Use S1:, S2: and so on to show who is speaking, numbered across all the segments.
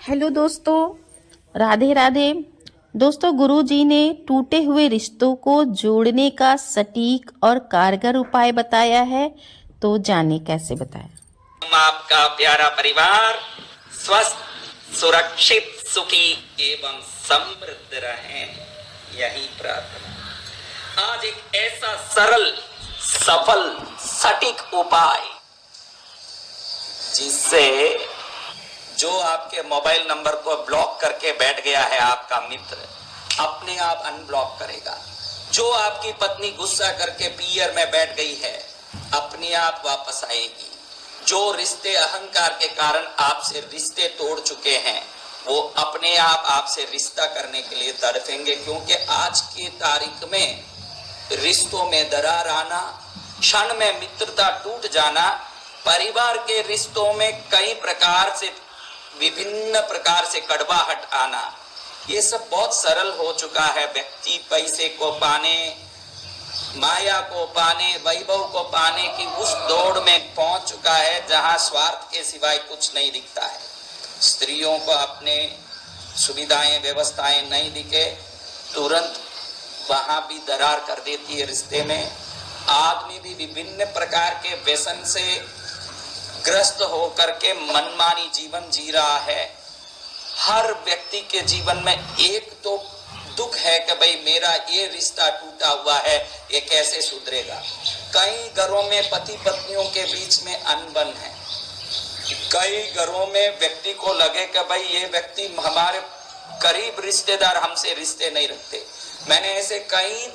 S1: Hello दोस्तों, राधे राधे। दोस्तों, गुरुजी ने टूटे हुए रिश्तों को जोड़ने का सटीक और कारगर उपाय बताया है, तो जाने कैसे बताया।
S2: आपका प्यारा परिवार स्वस्थ, सुरक्षित, सुखी एवं समृद्ध रहे, यही प्रार्थना। आज एक ऐसा सरल, सफल, सटीक उपाय जिससे जो आपके मोबाइल नंबर को ब्लॉक करके बैठ गया है आपका मित्र, अपने आप अनब्लॉक करेगा। जो आपकी पत्नी गुस्सा करके पियर में बैठ गई है, अपने आप वापस आएगी। जो रिश्ते अहंकार के कारण आपसे रिश्ते तोड़ चुके हैं, वो अपने आप आपसे रिश्ता करने के लिए तड़पेंगे। क्योंकि आज की तारीख में रिश्तों में दरार आना, क्षण में मित्रता टूट जाना, परिवार के रिश्तों में कई प्रकार से, विभिन्न प्रकार से कड़वाहट आना, ये सब बहुत सरल हो चुका है। व्यक्ति पैसे को पाने, माया को पाने, वैभव को पाने की उस दौड़ में पहुंच चुका है जहां स्वार्थ के सिवाय कुछ नहीं दिखता है। स्त्रियों को अपने सुविधाएं, व्यवस्थाएं नहीं दिखे, तुरंत वहां भी दरार कर देती है रिश्ते में। आदमी भी विभिन्न प्रकार के व्यसन से ग्रस्त होकर के मनमानी जीवन जी रहा है। हर व्यक्ति के जीवन में एक तो दुख है कि भाई मेरा ये रिश्ता टूटा हुआ है, ये कैसे सुधरेगा। कई घरों में पति पत्नियों के बीच में अनबन है। कई घरों में व्यक्ति को लगे कि भाई ये व्यक्ति हमारे करीब रिश्तेदार हमसे रिश्ते नहीं रखते। मैंने ऐसे कई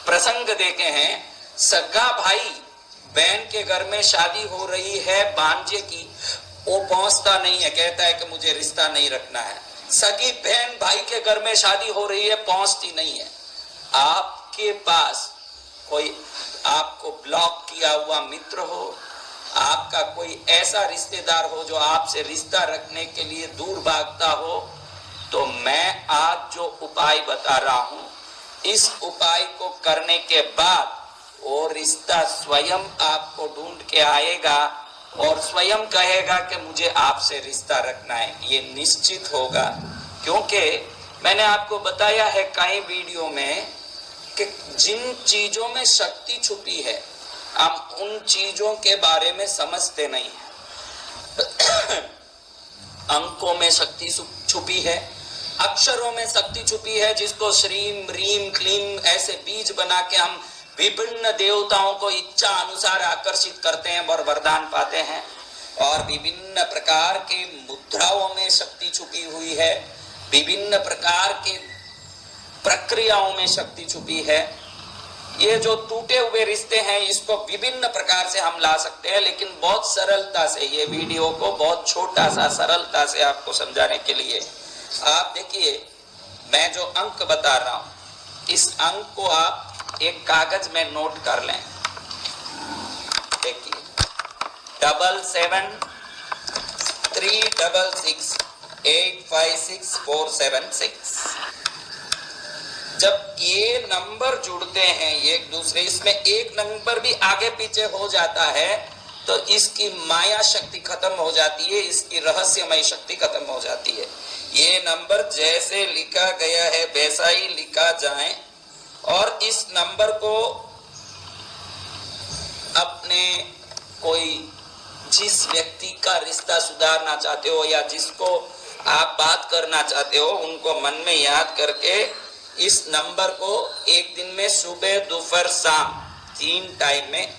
S2: प्रसंग देखे हैं। सगा भाई बहन के घर में शादी हो रही है भांजे की, वो पहुंचता नहीं है, कहता है कि मुझे रिश्ता नहीं रखना है। सगी बहन भाई के घर में शादी हो रही है, पहुंचती नहीं है। आपके पास कोई आपको ब्लॉक किया हुआ मित्र हो, आपका कोई ऐसा रिश्तेदार हो जो आपसे रिश्ता रखने के लिए दूर भागता हो, तो मैं आज जो उपाय बता रहा हूं, इस उपाय को करने के बाद वो रिश्ता स्वयं आपको ढूंढ के आएगा और स्वयं कहेगा कि मुझे आपसे रिश्ता रखना है। ये निश्चित होगा, क्योंकि मैंने आपको बताया है कई वीडियो में कि जिन चीजों में शक्ति छुपी है, हम उन चीजों के बारे में समझते नहीं है। अंकों में शक्ति छुपी है, अक्षरों में शक्ति छुपी है, जिसको श्रीम रीम क्लीम ऐसे बीज बना के हम विभिन्न देवताओं को इच्छा अनुसार आकर्षित करते हैं और वरदान पाते हैं। और विभिन्न प्रकार के मुद्राओं में शक्ति छुपी हुई है, विभिन्न प्रकार के प्रक्रियाओं में शक्ति छुपी है। ये जो टूटे हुए रिश्ते हैं, इसको विभिन्न प्रकार से हम ला सकते हैं, लेकिन बहुत सरलता से, ये वीडियो को बहुत छोटा सा सरलता से आपको समझाने के लिए आप देखिए, मैं जो अंक बता रहा हूं, इस अंक को आप एक कागज में नोट कर लें। देखिए, 7736685647 जब ये नंबर जुड़ते हैं एक दूसरे, इसमें एक नंबर भी आगे पीछे हो जाता है, तो इसकी माया शक्ति खत्म हो जाती है, इसकी रहस्यमय शक्ति खत्म हो जाती है। ये नंबर जैसे लिखा गया है वैसा ही लिखा जाए, और इस नंबर को अपने कोई जिस व्यक्ति का रिश्ता सुधारना चाहते हो या जिसको आप बात करना चाहते हो, उनको मन में याद करके इस नंबर को एक दिन में सुबह, दोपहर, शाम 3 टाइम में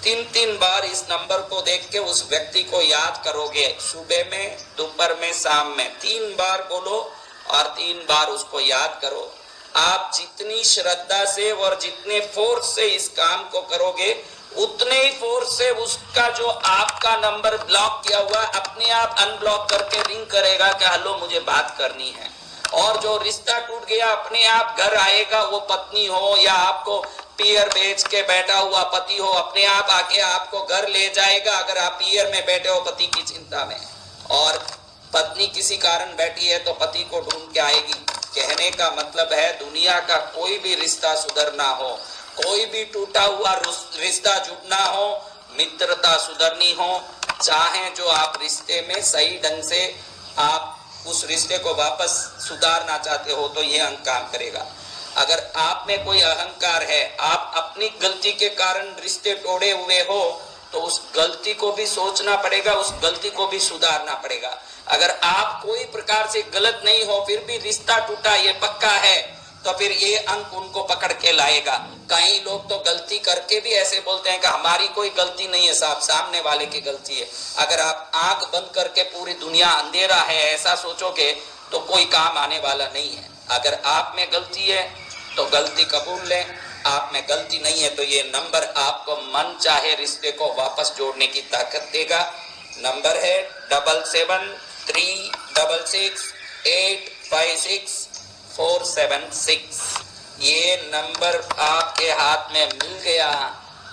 S2: 3 बार इस नंबर को देख के उस व्यक्ति को याद करोगे। सुबह में, दोपहर में, शाम में 3 बार बोलो और 3 बार उसको याद करो। आप जितनी श्रद्धा से और जितने फोर्स से इस काम को करोगे, उतने ही फोर्स से उसका जो आपका नंबर ब्लॉक किया हुआ अपने आप अनब्लॉक करके रिंग करेगा कि हेलो मुझे बात करनी है। और जो रिश्ता टूट गया अपने आप घर आएगा, वो पत्नी हो या आपको पियर बेच के बैठा हुआ पति हो, अपने आप आके आपको घर ले जाएगा। अगर आप पियर में बैठे हो पति की चिंता में, और पत्नी किसी कारण बैठी है तो पति को ढूंढ के आएगी। कहने का मतलब है, दुनिया का कोई भी रिश्ता सुधरना हो, कोई भी टूटा हुआ रिश्ता जुड़ना हो, मित्रता सुधरनी हो, चाहे जो आप रिश्ते में सही ढंग से आप उस रिश्ते को वापस सुधारना चाहते हो तो ये अंक काम करेगा। अगर आप में कोई अहंकार है, आप अपनी गलती के कारण रिश्ते तोड़े हुए हो, तो उस गलती को भी सोचना पड़ेगा, उस गलती को भी सुधारना पड़ेगा। अगर आप कोई प्रकार से गलत नहीं हो फिर भी रिश्ता टूटा ये पक्का है, तो फिर ये अंक उनको पकड़ के लाएगा। कई लोग तो गलती करके भी ऐसे बोलते हैं कि हमारी कोई गलती नहीं है साहब, सामने वाले की गलती है। अगर आप आंख बंद करके पूरी दुनिया अंधेरा है ऐसा सोचोगे तो कोई काम आने वाला नहीं है। अगर आप में गलती है तो गलती कबूल लें, आप में गलती नहीं है तो ये नंबर आपको मन चाहे रिश्ते को वापस जोड़ने की ताकत देगा। नंबर है 7736856476। ये नंबर आपके हाथ में मिल गया,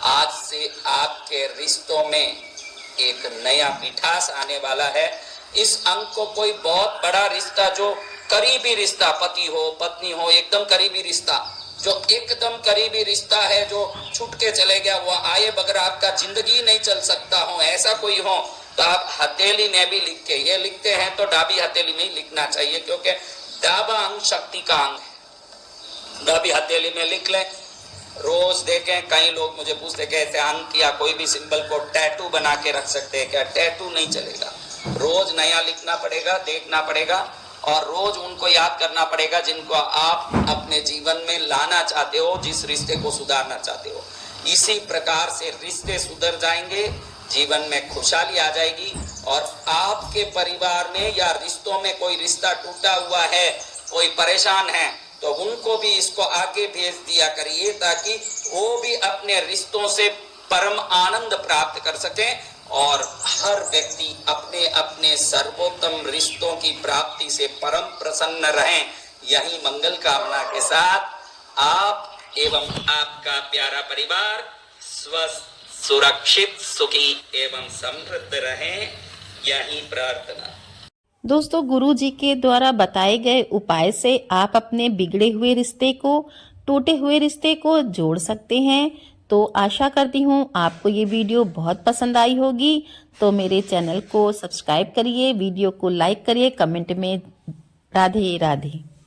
S2: आज से आपके रिश्तों में एक नया मिठास आने वाला है। इस अंक को कोई बहुत बड़ा रिश्ता, जो करीबी रिश्ता, पति हो पत्नी हो, एकदम करीबी रिश्ता, जो एकदम करीबी रिश्ता है, जो छूट के चले गया, वो आए बगैर आपका जिंदगी नहीं चल सकता हो, ऐसा कोई हो तो आप हथेली ने भी लिख के, ये लिखते हैं तो डाबी हथेली में ही लिखना चाहिए, क्योंकि डाबा अंग शक्ति का अंग है। डाबी हथेली में लिख लें, रोज देखें। कई लोग मुझे पूछते कैसे अंक या कोई भी सिंबल को टैटू बना के रख सकते हैं क्या? टैटू नहीं चलेगा, रोज नया लिखना पड़ेगा, देखना पड़ेगा और रोज उनको याद करना पड़ेगा जिनको आप अपने जीवन में लाना चाहते हो, जिस रिश्ते को सुधारना चाहते हो। इसी प्रकार से रिश्ते सुधर जाएंगे, जीवन में खुशहाली आ जाएगी और आपके परिवार में या रिश्तों में कोई रिश्ता टूटा हुआ है, कोई परेशान है, तो उनको भी इसको आगे भेज दिया करिए ताकि वो भी अपने रिश्तों से परम आनंद प्राप्त कर सकें और हर व्यक्ति अपने अपने सर्वोत्तम रिश्तों की प्राप्ति से परम प्रसन्न रहें। यही मंगल कामना के साथ आप एवं आपका प्यारा परिवार स्वस्थ, सुरक्षित, सुखी एवं समृद्ध रहें, यही प्रार्थना।
S1: दोस्तों, गुरु जी के द्वारा बताए गए उपाय से आप अपने बिगड़े हुए रिश्ते को, टूटे हुए रिश्ते को जोड़ सकते हैं। तो आशा करती हूँ आपको ये वीडियो बहुत पसंद आई होगी। तो मेरे चैनल को सब्सक्राइब करिए, वीडियो को लाइक करिए, कमेंट में राधे राधे।